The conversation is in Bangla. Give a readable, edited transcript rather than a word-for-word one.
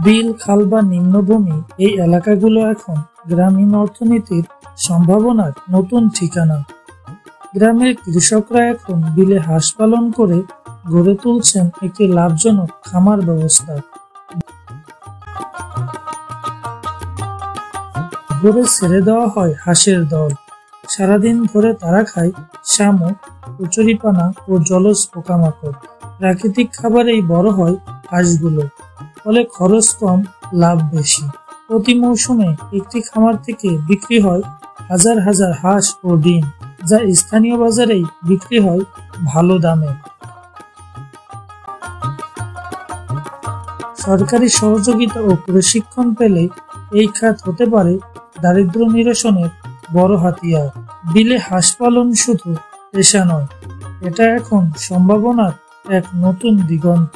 বিল, খাল বা নিম্নভূমি এই এলাকাগুলো এখন গ্রামীণ অর্থনীতির সম্ভাবনার নতুন ঠিকানা। গ্রামের কৃষকরা এখন বিলে হাঁস পালন করে গড়ে তুলছেন একটি লাভজনক খামার ব্যবস্থা। ভোরে ছেড়ে দেওয়া হয় হাঁসের দল। সারাদিন ধরে তারা খায় শামুক, কচুরিপানা ও জলজ পোকামাকড়। প্রাকৃতিক খাবারেই বড় হয় হাঁসগুলো, ফলে খরচ কম, লাভ বেশি। প্রতি মৌসুমে একটি খামার থেকে বিক্রি হয় হাজার হাজার হাঁস ও ডিম, যা স্থানীয় বাজারেই বিক্রি হয় ভালো দামে। সরকারি সহযোগিতা ও প্রশিক্ষণ পেলে এই খাত হতে পারে দারিদ্র্য নিরসনের বড় হাতিয়ার। বিলে হাঁস পালন শুধু পেশা নয়, এটা এখন সম্ভাবনার এক নতুন দিগন্ত।